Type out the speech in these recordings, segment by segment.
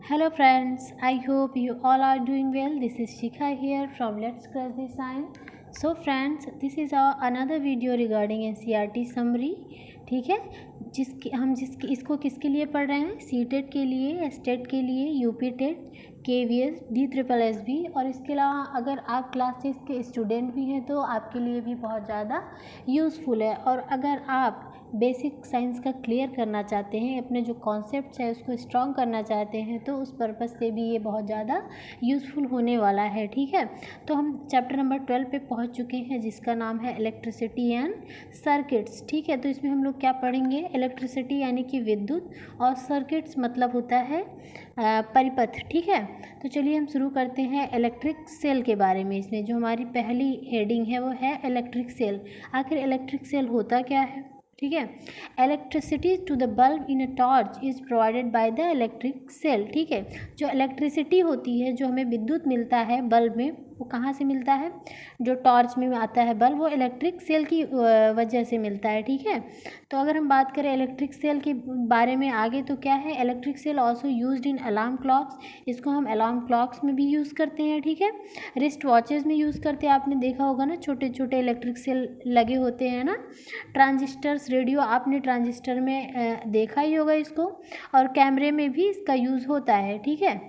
Hello friends, I hope you all are doing well. This is Shikha here from Let's Cross the Sign. So friends, this is another video regarding NCERT summary. ठीक है, इसको किसके लिए पढ़ रहे हैं? CTET के लिए, स्टेट के लिए, यूपी टेट, KVS, DSSB और इसके अलावा अगर आप क्लास 6 के स्टूडेंट भी हैं तो आपके लिए भी बहुत ज़्यादा यूज़फुल है। और अगर आप बेसिक साइंस का क्लियर करना चाहते हैं, अपने जो कॉन्सेप्ट्स है उसको स्ट्रॉन्ग करना चाहते हैं तो उस पर्पज़ से भी ये बहुत ज़्यादा यूज़फुल होने वाला है। ठीक है, तो हम चैप्टर नंबर 12 पे पहुंच चुके हैं जिसका नाम है इलेक्ट्रिसिटी एंड सर्किट्स। ठीक है, तो इसमें हम लोग क्या पढ़ेंगे? इलेक्ट्रिसिटी यानी कि विद्युत और सर्किट्स मतलब होता है परिपथ। ठीक है, तो चलिए हम शुरू करते हैं इलेक्ट्रिक सेल के बारे में। इसमें जो हमारी पहली हेडिंग है वो है इलेक्ट्रिक सेल। आखिर इलेक्ट्रिक सेल होता क्या है? ठीक है, electricity to the bulb in a torch is provided by the electric cell. ठीक है, जो इलेक्ट्रिसिटी होती है, जो हमें विद्युत मिलता है बल्ब में, वो कहाँ से मिलता है? जो टॉर्च में आता है बल्ब, वो इलेक्ट्रिक सेल की वजह से मिलता है। ठीक है, तो अगर हम बात करें इलेक्ट्रिक सेल के बारे में आगे तो क्या है? Electric cell also used in alarm clocks. इसको हम अलार्म क्लॉक्स में भी यूज़ करते हैं। ठीक है, रिस्ट वॉचेज़ में यूज़ करते हैं। आपने देखा होगा ना, छोटे छोटे इलेक्ट्रिक सेल लगे होते हैं ना। ट्रांजिस्टर्स, रेडियो, आपने ट्रांजिस्टर में देखा ही होगा इसको, और कैमरे में भी इसका यूज़ होता है। ठीक है,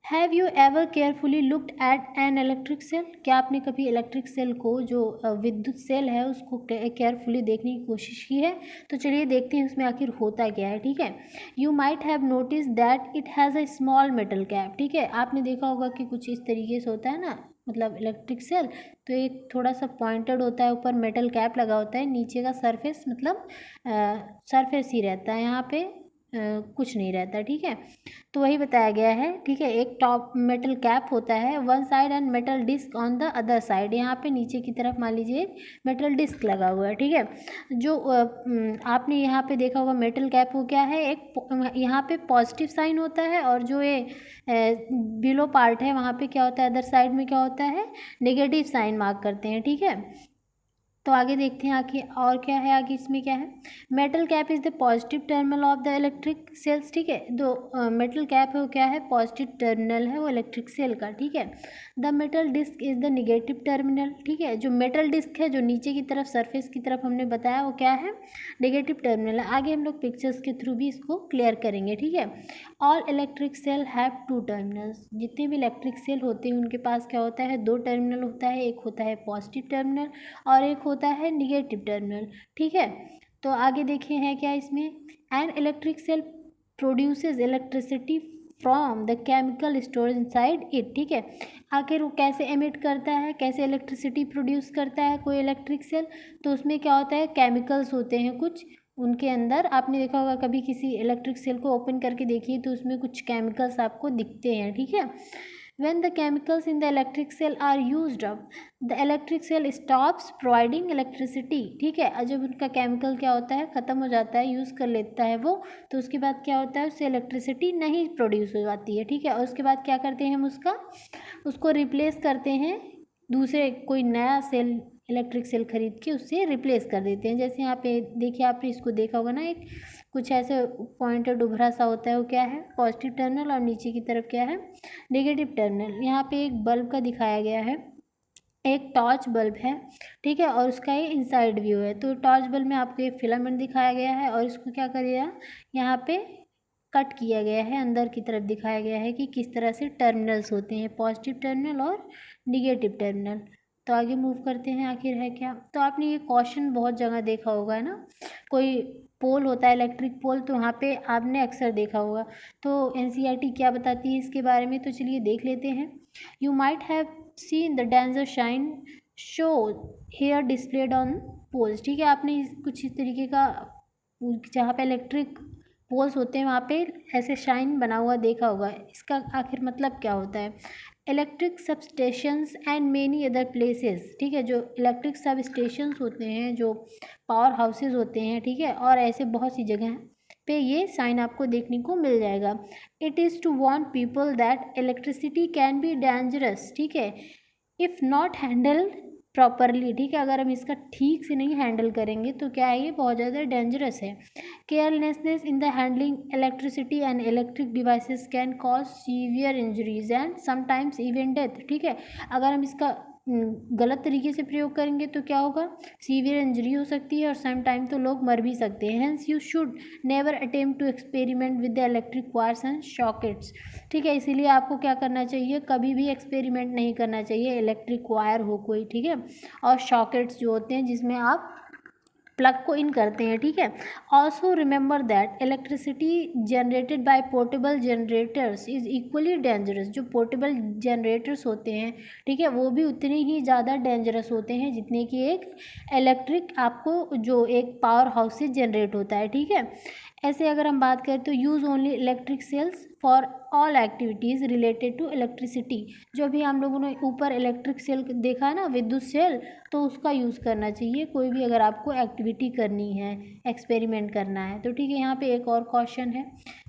have you ever carefully looked at an electric cell? क्या आपने कभी इलेक्ट्रिक सेल को, जो विद्युत सेल है, उसको केयरफुली देखने की कोशिश की है? तो चलिए देखते हैं उसमें आखिर होता क्या है। ठीक है, you might have notice that it has a small metal cap. ठीक है, आपने देखा होगा कि कुछ इस तरीके से होता है ना, मतलब इलेक्ट्रिक सेल तो एक थोड़ा सा पॉइंटेड होता है, ऊपर मेटल कैप लगा होता है, नीचे का सरफेस मतलब सरफेस ही रहता है, यहाँ पे कुछ नहीं रहता। ठीक है, तो वही बताया गया है। ठीक है, एक टॉप मेटल कैप होता है, one side and metal disc on the other side. यहाँ पे नीचे की तरफ मान लीजिए एक मेटल डिस्क लगा हुआ है। ठीक है, जो आपने यहाँ पे देखा होगा मेटल कैप को क्या है, एक यहाँ पे पॉजिटिव साइन होता है, और जो ये बिलो पार्ट है वहाँ पे क्या होता है, अदर साइड में क्या होता है, नेगेटिव साइन मार्क करते हैं। ठीक है, तो आगे देखते हैं आगे और क्या है। आगे इसमें क्या है? Metal cap is the positive terminal of the electric sales. ठीक है, जो मेटल कैप है वो क्या है? पॉजिटिव टर्मिनल है वो इलेक्ट्रिक सेल का। ठीक है, the metal disc is the negative terminal. ठीक है, जो मेटल डिस्क है, जो नीचे की तरफ सरफेस की तरफ हमने बताया, वो क्या है? नेगेटिव टर्मिनल है। आगे हम लोग पिक्चर्स के थ्रू भी इसको क्लियर करेंगे। ठीक है, all electric cell have two terminals. जितने भी इलेक्ट्रिक सेल होते हैं उनके पास क्या होता है? दो टर्मिनल होता है, एक होता है पॉजिटिव टर्मिनल और एक होता है निगेटिव टर्मिनल। ठीक है, तो आगे देखें है क्या इसमें? An electric cell produces electricity from the chemical storage inside it. ठीक है, आखिर वो कैसे एमिट करता है, कैसे इलेक्ट्रिसिटी प्रोड्यूस करता है कोई इलेक्ट्रिक सेल? तो उसमें क्या होता है? केमिकल्स होते हैं कुछ उनके अंदर। आपने देखा होगा कभी किसी इलेक्ट्रिक सेल को ओपन करके देखिए तो उसमें कुछ केमिकल्स आपको दिखते हैं। ठीक है, when the chemicals in the electric cell are used up, the electric cell stops providing electricity। ठीक है, और जब उनका केमिकल क्या होता है, ख़त्म हो जाता है, यूज़ कर लेता है वो, तो उसके बाद क्या होता है? उससे इलेक्ट्रिसिटी नहीं प्रोड्यूस हो जाती है। ठीक है, और उसके बाद क्या करते हैं हम उसको रिप्लेस करते हैं, दूसरे कोई नया सेल, इलेक्ट्रिक सेल खरीद के उससे रिप्लेस कर देते हैं। जैसे यहाँ पे देखिए, आपने इसको देखा होगा ना, एक कुछ ऐसे पॉइंटेड उभरा सा होता है, वो क्या है? पॉजिटिव टर्मिनल, और नीचे की तरफ क्या है? Negative terminal. यहाँ पे एक बल्ब का दिखाया गया है, एक टॉर्च बल्ब है। ठीक है, और उसका ये इनसाइड व्यू है। तो टॉर्च बल्ब में आपको एक फिलामेंट दिखाया गया है, और इसको क्या करिएगा, यहाँ पे कट किया गया है, अंदर की तरफ दिखाया गया है कि किस तरह से टर्मिनल्स होते हैं, पॉजिटिव टर्मिनल और निगेटिव टर्मिनल। तो आगे मूव करते हैं, आखिर है क्या? तो आपने ये क्वेश्चन बहुत जगह देखा होगा, है ना, कोई पोल होता है इलेक्ट्रिक पोल, तो वहाँ पे आपने अक्सर देखा होगा। तो एनसीईआरटी क्या बताती है इसके बारे में, तो चलिए देख लेते हैं। You might have seen the danger sign shown here displayed on poles. ठीक है, आपने कुछ इस तरीके का, जहाँ पे इलेक्ट्रिक पोल्स होते हैं वहाँ पे ऐसे शाइन बना हुआ देखा होगा। इसका आखिर मतलब क्या होता है? इलेक्ट्रिक सब stations and many other places. ठीक है, जो इलेक्ट्रिक सब स्टेशंस होते हैं, जो पावर हाउसेज होते हैं, ठीक है, और ऐसे बहुत सी जगह पे ये साइन आपको देखने को मिल जाएगा। It is to warn people that electricity can be dangerous. ठीक है, इफ़ नॉट हैंडल्ड प्रॉपरली, ठीक है, अगर हम इसका ठीक से नहीं हैंडल करेंगे तो क्या है, ये बहुत ज़्यादा डेंजरस है। Carelessness in the handling electricity and electric devices can cause severe injuries and sometimes even death, ठीक है। अगर हम इसका गलत तरीके से प्रयोग करेंगे तो क्या होगा, सीवियर इंजरी हो सकती है और सम टाइम तो लोग मर भी सकते हैं। Hence you should never attempt to experiment with the electric wires and sockets, ठीक है। इसीलिए आपको क्या करना चाहिए, कभी भी एक्सपेरिमेंट नहीं करना चाहिए, इलेक्ट्रिक वायर हो कोई, ठीक है, और सॉकेट्स जो होते हैं जिसमें आप प्लग को इन करते हैं, ठीक है। Also remember that electricity generated by portable generators is equally dangerous. जो पोर्टेबल जनरेटर्स होते हैं, ठीक है, वो भी उतने ही ज़्यादा डेंजरस होते हैं जितने कि एक इलेक्ट्रिक आपको जो एक पावर हाउस से जनरेट होता है, ठीक है। ऐसे अगर हम बात करें तो use only electric cells for all activities related to electricity. जो भी हम लोगों ने ऊपर इलेक्ट्रिक सेल देखा है ना, विद्युत सेल, तो उसका यूज़ करना चाहिए कोई भी अगर आपको एक्टिविटी करनी है, एक्सपेरिमेंट करना है तो, ठीक है। यहाँ पे एक और क्वेश्चन है,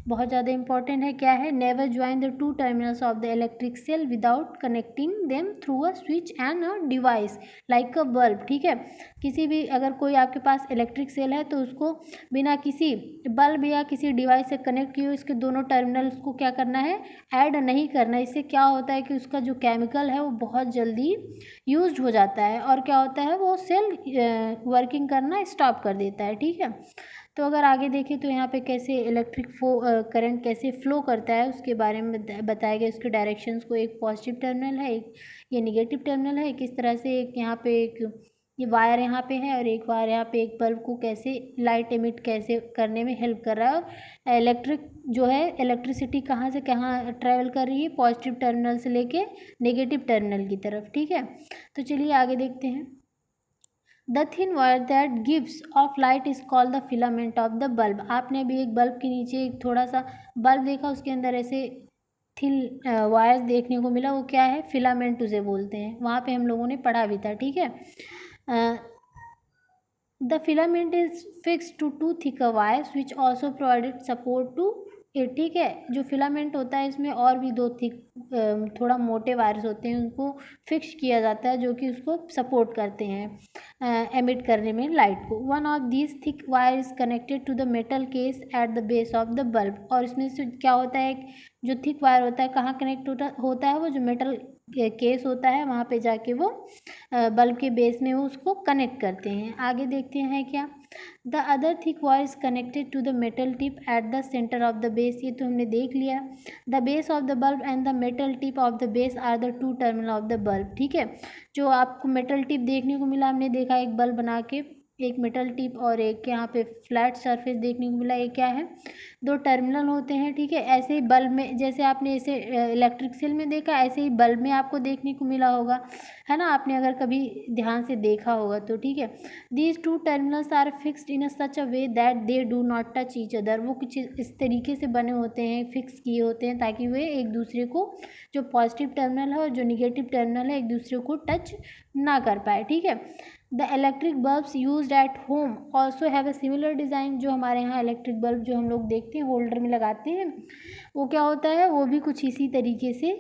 बहुत ज़्यादा इंपॉर्टेंट है, क्या है, never join the two terminals of the electric cell without connecting them through a switch and a device like a bulb, ठीक है। किसी भी अगर कोई आपके पास इलेक्ट्रिक सेल है तो उसको बिना किसी बल्ब या किसी डिवाइस से कनेक्ट किए इसके दोनों टर्मिनल्स को क्या करना है, ऐड नहीं करना। इससे क्या होता है कि उसका जो केमिकल है वो बहुत जल्दी यूज्ड हो जाता है और क्या होता है, वो सेल वर्किंग करना स्टॉप कर देता है, ठीक है। तो अगर आगे देखें तो यहाँ पे कैसे इलेक्ट्रिक करंट कैसे फ्लो करता है उसके बारे में बताया गया। उसके डायरेक्शंस को, एक पॉजिटिव टर्मिनल है, एक ये निगेटिव टर्मिनल है, किस तरह से एक यहाँ पे एक ये वायर यहाँ पे है और एक वायर यहाँ पे एक बल्ब को कैसे लाइट एमिट कैसे करने में हेल्प कर रहा है। और इलेक्ट्रिक जो है, इलेक्ट्रिसिटी कहाँ से कहाँ ट्रेवल कर रही है, पॉजिटिव टर्मिनल से लेके नेगेटिव टर्मिनल की तरफ, ठीक है। तो चलिए आगे देखते हैं। The thin wire that gives off light is called the filament of the bulb. आपने अभी एक बल्ब के नीचे एक थोड़ा सा बल्ब देखा, उसके अंदर ऐसे थिन वायर्स देखने को मिला, वो क्या है, फिलामेंट उसे बोलते हैं। वहाँ पे हम लोगों ने पढ़ा भी था, ठीक है। The filament is fix to two thicker wires which also provided support to it, ठीक है। जो फिलामेंट होता है इसमें और भी दो थिक थोड़ा मोटे वायर्स होते हैं, उनको फिक्स किया जाता है जो कि उसको सपोर्ट करते हैं एमिट करने में लाइट को। One of these thick wire is connected to the metal case at the base of the bulb. और इसमें से क्या होता है, जो थिक वायर होता है कहाँ कनेक्ट होता है, वो जो मेटल केस होता है वहाँ पे जाके वो बल्ब के बेस में वो उसको कनेक्ट करते हैं। आगे देखते हैं क्या, the other thick wire is connected to the metal tip at the centre of the base. ये तो हमने देख लिया। The base of the bulb and the metal tip of the base are the two terminal of the bulb, ठीक है। जो आपको metal tip देखने को मिला, हमने देखा एक बल्ब बना के, एक मेटल टिप और एक यहाँ पे फ्लैट सरफेस देखने को मिला, ये क्या है, दो टर्मिनल होते हैं, ठीक है। ऐसे ही बल्ब में, जैसे आपने इसे इलेक्ट्रिक सेल में देखा, ऐसे ही बल्ब में आपको देखने को मिला होगा, है ना, आपने अगर कभी ध्यान से देखा होगा तो, ठीक है। These two terminals are fixed in a such a way that they do not touch each other. वो कुछ इस तरीके से बने होते हैं, फिक्स किए होते हैं ताकि वे एक दूसरे को, जो पॉजिटिव टर्मिनल है और जो निगेटिव टर्मिनल है, एक दूसरे को टच ना कर पाए, ठीक है। The electric bulbs used at home also have a similar design. जो हमारे यहाँ इलेक्ट्रिक बल्ब जो हम लोग देखते हैं होल्डर में लगाते हैं, वो क्या होता है, वो भी कुछ इसी तरीके से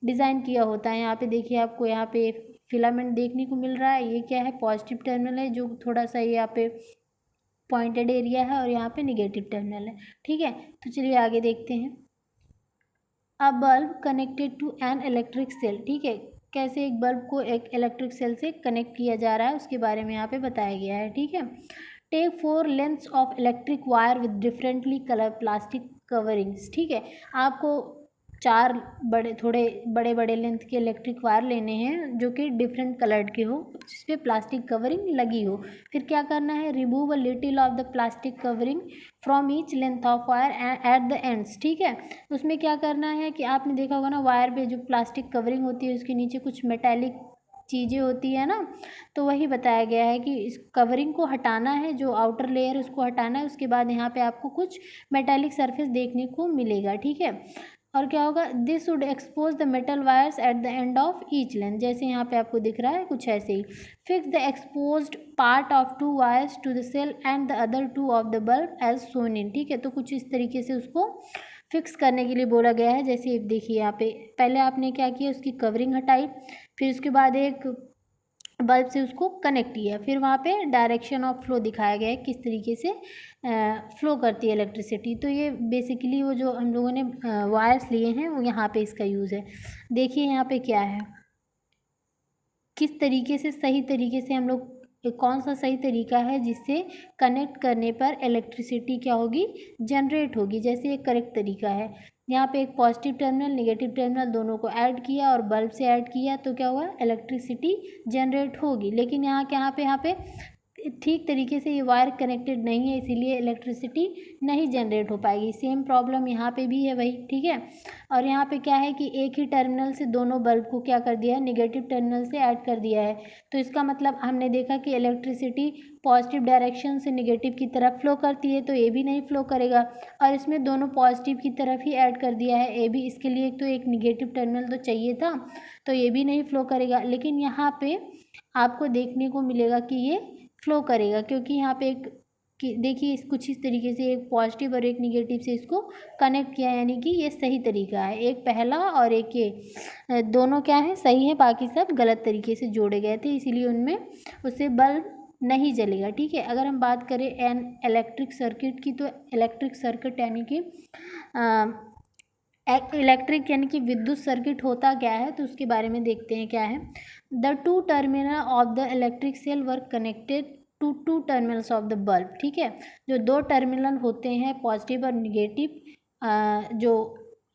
डिज़ाइन किया होता है। यहाँ पे देखिए, आपको यहाँ पे फिलामेंट देखने को मिल रहा है, ये क्या है, पॉजिटिव टर्मिनल है जो थोड़ा सा यहाँ पे पॉइंटेड एरिया है और यहाँ पे निगेटिव टर्मिनल है, ठीक है। तो चलिए आगे देखते हैं। A bulb connected to an electric cell, ठीक है, कैसे एक बल्ब को एक इलेक्ट्रिक सेल से कनेक्ट किया जा रहा है उसके बारे में यहाँ पे बताया गया है, ठीक है। Take 4 lengths of electric wire with differently colour plastic coverings, ठीक है। आपको 4 थोड़े बड़े बड़े लेंथ के इलेक्ट्रिक वायर लेने हैं जो कि डिफरेंट कलर्ड के हो, जिस पे प्लास्टिक कवरिंग लगी हो। फिर क्या करना है, remove a little of the plastic covering from each length of wire at the ends, ठीक है। उसमें क्या करना है कि आपने देखा होगा ना, वायर पे जो प्लास्टिक कवरिंग होती है उसके नीचे कुछ मेटालिक चीज़ें होती है ना, तो वही बताया गया है कि इस कवरिंग को हटाना है, जो आउटर लेयर उसको हटाना है। उसके बाद यहाँ पे आपको कुछ मेटालिक सरफेस देखने को मिलेगा, ठीक है। और क्या होगा, this would expose the metal wires at the end of each length, जैसे यहाँ पे आपको दिख रहा है कुछ ऐसे ही। Fix the exposed part of 2 wires to the cell and the other 2 of the bulb as shown in, ठीक है। तो कुछ इस तरीके से उसको फिक्स करने के लिए बोला गया है। जैसे देखिए यहाँ पे पहले आपने क्या किया, उसकी कवरिंग हटाई, फिर उसके बाद एक बल्ब से उसको कनेक्ट किया, फिर वहाँ पे डायरेक्शन ऑफ फ्लो दिखाया गया है किस तरीके से फ्लो करती है इलेक्ट्रिसिटी। तो ये बेसिकली वो जो हम लोगों ने वायर्स लिए हैं वो यहाँ पे इसका यूज़ है। देखिए यहाँ पे क्या है, किस तरीके से सही तरीके से हम लोग कौन सा सही तरीका है जिससे कनेक्ट करने पर इलेक्ट्रिसिटी क्या होगी, जनरेट होगी। जैसे एक करेक्ट तरीका है, यहाँ पे एक पॉजिटिव टर्मिनल नेगेटिव टर्मिनल दोनों को ऐड किया और बल्ब से ऐड किया तो क्या हुआ, इलेक्ट्रिसिटी जनरेट होगी। लेकिन यहाँ पे ठीक तरीके से ये वायर कनेक्टेड नहीं है, इसीलिए इलेक्ट्रिसिटी नहीं जनरेट हो पाएगी। सेम प्रॉब्लम यहाँ पे भी है भाई, ठीक है। और यहाँ पे क्या है कि एक ही टर्मिनल से दोनों बल्ब को क्या कर दिया है, नेगेटिव टर्मिनल से ऐड कर दिया है। तो इसका मतलब हमने देखा कि इलेक्ट्रिसिटी पॉजिटिव डायरेक्शन से नेगेटिव की तरफ फ्लो करती है, तो ये भी नहीं फ्लो करेगा। और इसमें दोनों पॉजिटिव की तरफ ही ऐड कर दिया है ए भी, इसके लिए तो एक नेगेटिव टर्मिनल तो चाहिए था, तो ये भी नहीं फ्लो करेगा। लेकिन यहाँ पे आपको देखने को मिलेगा कि ये फ्लो करेगा, क्योंकि यहाँ पे एक देखिए इस कुछ इस तरीके से एक पॉजिटिव और एक निगेटिव से इसको कनेक्ट किया, यानी कि ये सही तरीका है। एक पहला और एक ये दोनों क्या है, सही है, बाकी सब गलत तरीके से जोड़े गए थे, इसीलिए उनमें उससे बल्ब नहीं जलेगा, ठीक है। अगर हम बात करें एन इलेक्ट्रिक सर्किट की, तो इलेक्ट्रिक सर्किट यानी कि इलेक्ट्रिक यानी कि विद्युत सर्किट होता क्या है, तो उसके बारे में देखते हैं क्या है। The two terminal of the electric cell were connected to two terminals of the bulb, ठीक है। जो दो टर्मिनल होते हैं पॉजिटिव और निगेटिव, जो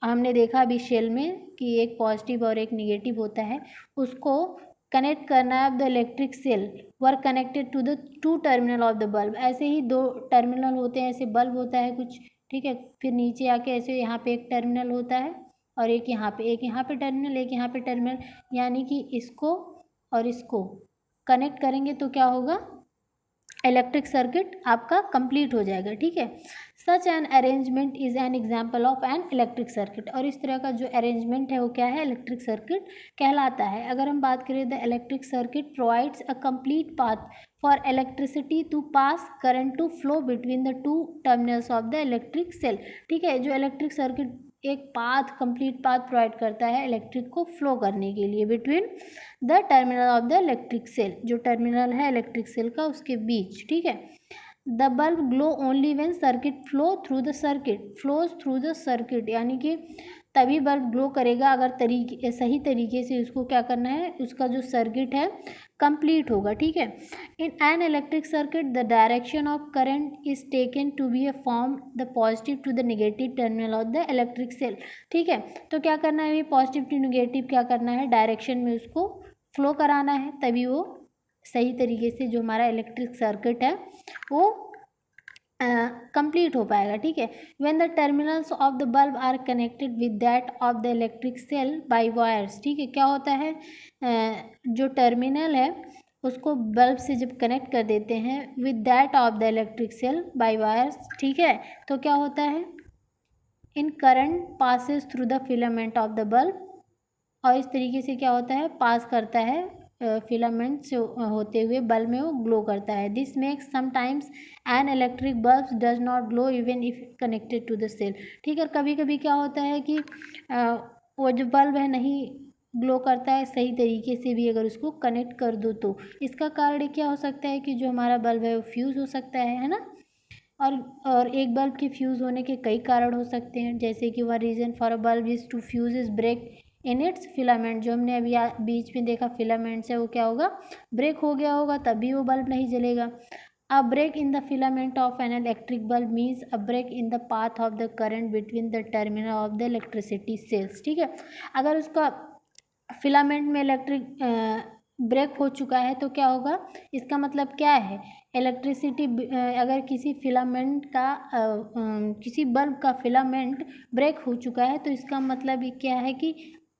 हमने देखा अभी शेल में कि एक पॉजिटिव और एक निगेटिव होता है, उसको कनेक्ट करना है। The electric cell were connected to the two terminal of the bulb. ऐसे ही दो टर्मिनल होते हैं, ऐसे बल्ब होता है कुछ, ठीक है। फिर नीचे आके ऐसे यहाँ पे एक टर्मिनल होता है और एक यहाँ पे टर्मिनल, एक यहाँ पे टर्मिनल, यानी कि इसको और इसको कनेक्ट करेंगे तो क्या होगा, इलेक्ट्रिक सर्किट आपका कंप्लीट हो जाएगा, ठीक है। Such an arrangement is an example of an electric circuit. और इस तरह का जो अरेंजमेंट है वो क्या है, इलेक्ट्रिक सर्किट कहलाता है। अगर हम बात करें, the electric circuit provides a complete path for electricity to pass current to flow between the two terminals of the electric cell, ठीक है। जो इलेक्ट्रिक सर्किट एक पाथ, कंप्लीट पाथ प्रोवाइड करता है इलेक्ट्रिक को फ्लो करने के लिए between the terminal of the electric cell, जो टर्मिनल है इलेक्ट्रिक सेल का उसके बीच, ठीक है। The bulb glow only when circuit flows through the circuit, यानी कि तभी बल्ब ग्लो करेगा अगर सही तरीके से उसको क्या करना है, उसका जो सर्किट है कंप्लीट होगा, ठीक है। In an electric circuit the direction of current is taken to be a from the positive to the negative terminal of the electric cell, ठीक है। तो क्या करना है, पॉजिटिव टू नेगेटिव क्या करना है, डायरेक्शन में उसको फ्लो कराना है, तभी वो सही तरीके से जो हमारा इलेक्ट्रिक सर्किट है वो कंप्लीट हो पाएगा, ठीक है। When the terminals of the bulb are connected with that of the electric cell by wires, ठीक है। क्या होता है, जो टर्मिनल है उसको बल्ब से जब कनेक्ट कर देते हैं with that of the electric cell by wires, ठीक है, तो क्या होता है, in current passes through the filament of the bulb, और इस तरीके से क्या होता है, पास करता है फिलामेंट से होते हुए बल्ब में वो ग्लो करता है। This makes sometimes an electric bulb does not glow even if connected to the cell, ठीक है। कभी कभी क्या होता है कि वो जो बल्ब है नहीं ग्लो करता है सही तरीके से भी अगर उसको कनेक्ट कर दो तो। इसका कारण क्या हो सकता है कि जो हमारा बल्ब है वो फ्यूज़ हो सकता है ना। और एक बल्ब के फ्यूज़ होने के कई कारण हो सकते हैं, जैसे कि one reason for a bulb is to fuse is break in its filament. जो हमने अभी बीच में देखा फिलामेंट से वो क्या होगा, ब्रेक हो गया होगा, तभी वो बल्ब नहीं जलेगा। A break in the filament of an electric bulb means a break in the path of the current between the terminal of the electricity cells, ठीक है। अगर उसका फिलामेंट में इलेक्ट्रिक ब्रेक हो चुका है तो क्या होगा, इसका मतलब क्या है, इलेक्ट्रिसिटी अगर किसी फिलामेंट का किसी बल्ब का फिलामेंट ब्रेक हो चुका है तो इसका मतलब ये क्या है कि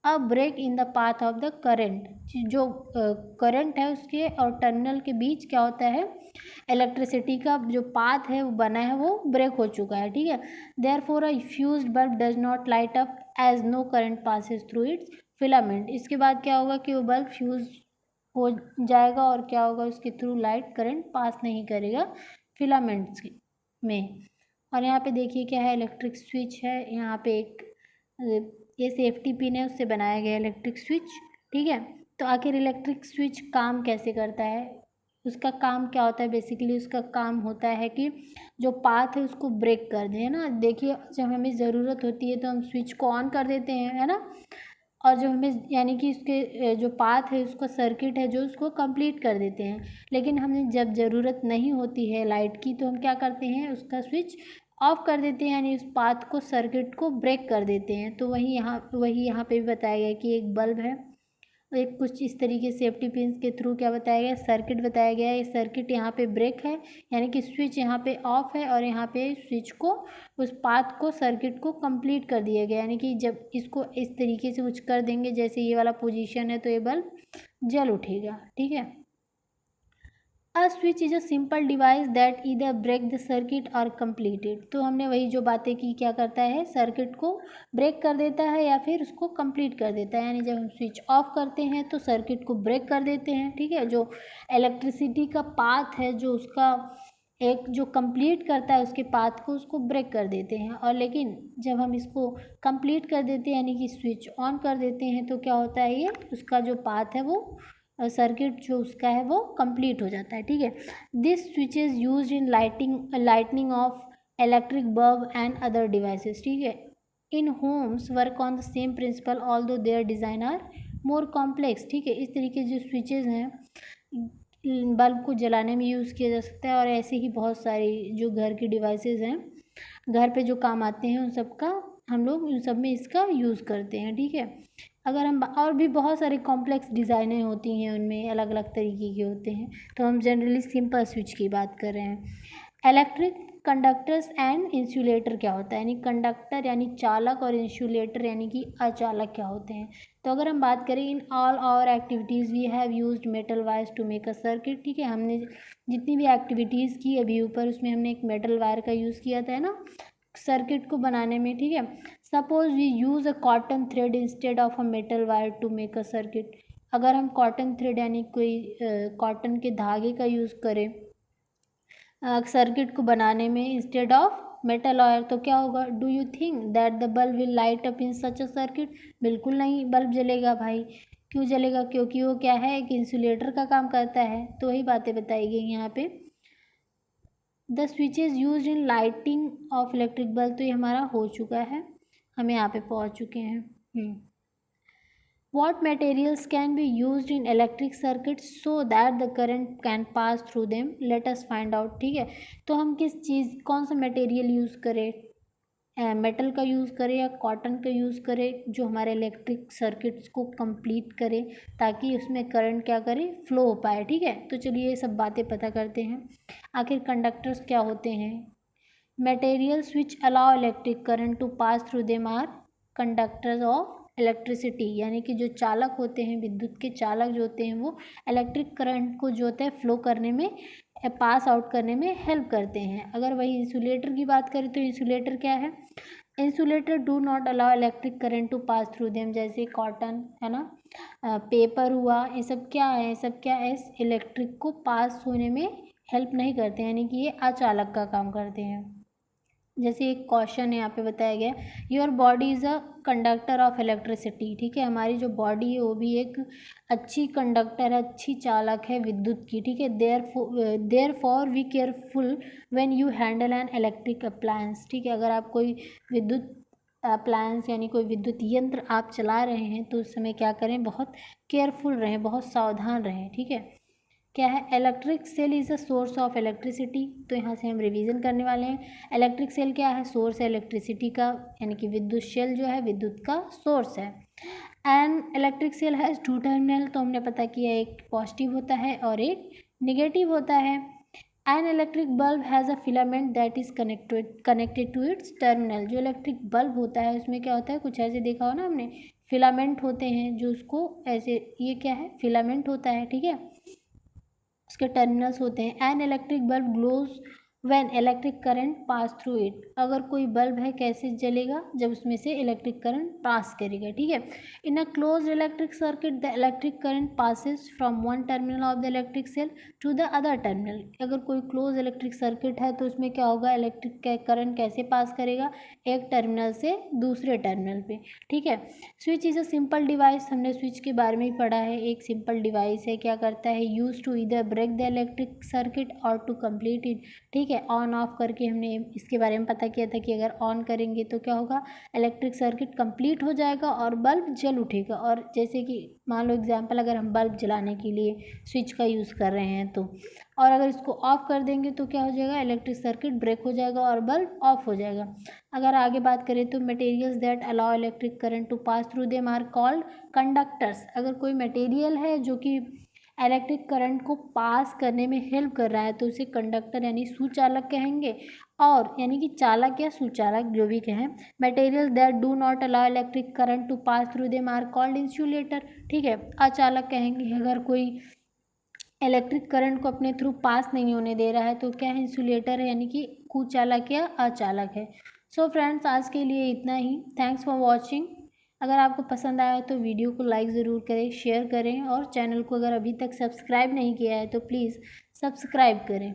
a break in the path of the current, जो करंट है उसके और टर्मिनल के बीच क्या होता है, इलेक्ट्रिसिटी का जो पाथ है वो बना है वो ब्रेक हो चुका है, ठीक है। Therefore a fused bulb does not light up as no current passes through its filament. इसके बाद क्या होगा कि वो बल्ब फ्यूज हो जाएगा और क्या होगा, उसके थ्रू लाइट करंट पास नहीं करेगा फिलामेंट्स में। और यहाँ पे देखिए क्या है, इलेक्ट्रिक स्विच है, यहाँ पे एक ये सेफ्टी पिन है उससे बनाया गया इलेक्ट्रिक स्विच, ठीक है। तो आखिर इलेक्ट्रिक स्विच काम कैसे करता है, उसका काम क्या होता है? बेसिकली उसका काम होता है कि जो पाथ है उसको ब्रेक कर दें, है ना। देखिए जब हमें ज़रूरत होती है तो हम स्विच को ऑन कर देते हैं, है ना, और जब हमें यानी कि उसके जो पाथ है उसका सर्किट है जो उसको कंप्लीट कर देते हैं। लेकिन हमें जब ज़रूरत नहीं होती है लाइट की तो हम क्या करते हैं, उसका स्विच ऑफ कर देते हैं, यानी उस पाथ को, सर्किट को ब्रेक कर देते हैं। तो वही यहाँ पे भी बताया गया कि एक बल्ब है, एक कुछ इस तरीके सेफ्टी पिन के थ्रू क्या बताया गया, सर्किट बताया गया है। ये सर्किट यहाँ पे ब्रेक है, यानी कि स्विच यहाँ पे ऑफ है और यहाँ पे स्विच को, उस पाथ को, सर्किट को कंप्लीट कर दिया गया। यानी कि जब इसको इस तरीके से कुछ कर देंगे, जैसे ये वाला पोजीशन है, तो ये बल्ब जल उठेगा, ठीक है। A switch is a simple device that either break the circuit or completed. तो हमने वही जो बातें की, क्या करता है, सर्किट को ब्रेक कर देता है या फिर उसको कंप्लीट कर देता है। यानी जब हम स्विच ऑफ करते हैं तो सर्किट को ब्रेक कर देते हैं, ठीक है। जो इलेक्ट्रिसिटी का पाथ है, जो उसका एक जो कंप्लीट करता है उसके पाथ को, उसको ब्रेक कर देते हैं। और लेकिन जब हम इसको कंप्लीट कर देते हैं यानी कि स्विच ऑन कर देते हैं तो क्या होता है, ये उसका जो पाथ है वो, सर्किट जो उसका है वो कंप्लीट हो जाता है, ठीक है। This switch is use in lightning of electric bulb and other devices, ठीक है। In homes work on the same principle although their design are more complex, ठीक है। इस तरीके जो स्विचेज हैं बल्ब को जलाने में यूज़ किया जा सकता है, और ऐसे ही बहुत सारी जो घर की डिवाइसेस हैं, घर पे जो काम आते हैं, उन सब का हम लोग उन सब में इसका यूज़ करते हैं, ठीक है। अगर हम और भी बहुत सारे कॉम्प्लेक्स डिज़ाइनें होती हैं, उनमें अलग अलग तरीके के होते हैं, तो हम जनरली सिंपल स्विच की बात कर रहे हैं। इलेक्ट्रिक कंडक्टर्स एंड इंसुलेटर क्या होता है, यानी कंडक्टर यानी चालक और इंसुलेटर यानी कि अचालक क्या होते हैं। तो अगर हम बात करें, in all our activities we have used metal wires to make a circuit, ठीक है। हमने जितनी भी एक्टिविटीज़ की अभी ऊपर, उसमें हमने एक मेटल वायर का यूज़ किया था, है ना, सर्किट को बनाने में, ठीक है। Suppose we use a cotton thread instead of a metal wire to make a circuit. अगर हम कॉटन थ्रेड यानी कोई कॉटन के धागे का यूज़ करें सर्किट को बनाने में इंस्टेड ऑफ मेटल वायर, तो क्या होगा, do you think that the bulb will light up in such a circuit? बिल्कुल नहीं, बल्ब जलेगा भाई। क्यों जलेगा? क्योंकि वो क्या है, एक इंसुलेटर का काम करता है। तो वही बातें बताई गई यहाँ पे। The switch is use in lighting of electric bulb, तो ये हमारा हो चुका है, हम यहाँ पे पहुँच चुके हैं। What materials can be used in electric circuits so that the current can pass through them? Let us find out, ठीक है। तो हम किस चीज़, कौन सा मटेरियल यूज़ करें, मेटल का यूज़ करें या कॉटन का यूज़ करें, जो हमारे इलेक्ट्रिक सर्किट्स को कंप्लीट करे, ताकि उसमें करंट क्या करे, फ्लो हो पाए, ठीक है। तो चलिए ये सब बातें पता करते हैं। आखिर कंडक्टर्स क्या होते हैं? materials which allow electric current to pass through them are conductors of electricity, यानी कि जो चालक होते हैं, विद्युत के चालक जो होते हैं, वो इलेक्ट्रिक करंट को जो होता है फ्लो करने में, पास आउट करने में हेल्प करते हैं। अगर वही इंसुलेटर की बात करें तो इंसुलेटर क्या है, insulator do not allow electric current to pass through them, जैसे कॉटन है ना, पेपर हुआ, ये सब क्या है, ये सब क्या है, इलेक्ट्रिक को पास होने में हेल्प नहीं करते, यानी कि ये अचालक का काम करते हैं। जैसे एक क्वेश्चन यहाँ पे बताया गया, your body is a conductor of electricity, ठीक है। हमारी जो बॉडी है वो भी एक अच्छी कंडक्टर है, अच्छी चालक है विद्युत की, ठीक है। Therefore we careful when you handle an electric appliance, ठीक है। अगर आप कोई विद्युत अप्लायंस यानी कोई विद्युत यंत्र आप चला रहे हैं तो उस समय क्या करें, बहुत केयरफुल रहें, बहुत सावधान रहें, ठीक है। क्या है, electric cell is a source of electricity, तो यहाँ से हम रिवीजन करने वाले हैं। इलेक्ट्रिक सेल क्या है, सोर्स है इलेक्ट्रिसिटी का, यानी कि विद्युत सेल जो है विद्युत का सोर्स है। And electric cell has two terminal, तो हमने पता किया एक पॉजिटिव होता है और एक निगेटिव होता है। An electric bulb has a filament that is connected to its terminal, जो इलेक्ट्रिक बल्ब होता है उसमें क्या होता है, कुछ ऐसे देखा हो ना हमने, फिलामेंट होते हैं जो उसको ऐसे, ये क्या है, फिलामेंट होता है, ठीक है, उसके टर्मिनल्स होते हैं। An electric bulb glows when electric current pass through it, अगर कोई बल्ब है कैसे जलेगा, जब उसमें से इलेक्ट्रिक करंट पास करेगा, ठीक है। In a close electric circuit the electric current passes from one terminal of the electric cell to the other terminal. अगर कोई क्लोज इलेक्ट्रिक सर्किट है तो उसमें क्या होगा, इलेक्ट्रिक करंट कैसे पास करेगा, एक टर्मिनल से दूसरे टर्मिनल पे, ठीक है। Switch is a simple device, हमने स्विच के बारे में ही पढ़ा है, एक सिंपल डिवाइस है, क्या करता है, यूज टू इधर ब्रेक द इलेक्ट्रिक सर्किट और टू कंप्लीट इट, ठीक है। ऑन ऑफ करके हमने इसके बारे में पता किया था कि अगर ऑन करेंगे तो क्या होगा, इलेक्ट्रिक सर्किट कंप्लीट हो जाएगा और बल्ब जल उठेगा। और जैसे कि मान लो एग्जाम्पल, अगर हम बल्ब जलाने के लिए स्विच का यूज़ कर रहे हैं तो, और अगर इसको ऑफ कर देंगे तो क्या हो जाएगा, इलेक्ट्रिक सर्किट ब्रेक हो जाएगा और बल्ब ऑफ हो जाएगा। अगर आगे बात करें तो materials that allow electric current to pass through them are called conductors. अगर कोई मटेरियल है जो कि इलेक्ट्रिक करंट को पास करने में हेल्प कर रहा है तो उसे कंडक्टर यानी सुचालक कहेंगे। और यानी कि चालक या सुचालक जो भी कहें, material that do not allow electric current to pass through them are called insulator, ठीक है। अचालक कहेंगे, अगर कोई इलेक्ट्रिक करंट को अपने थ्रू पास नहीं होने दे रहा है तो क्या है, इंसुलेटर है, यानी कि कुचालक या अचालक है। सो फ्रेंड्स, आज के लिए इतना ही। Thanks for watching. अगर आपको पसंद आया तो वीडियो को लाइक ज़रूर करें, शेयर करें, और चैनल को अगर अभी तक सब्सक्राइब नहीं किया है तो प्लीज़ सब्सक्राइब करें।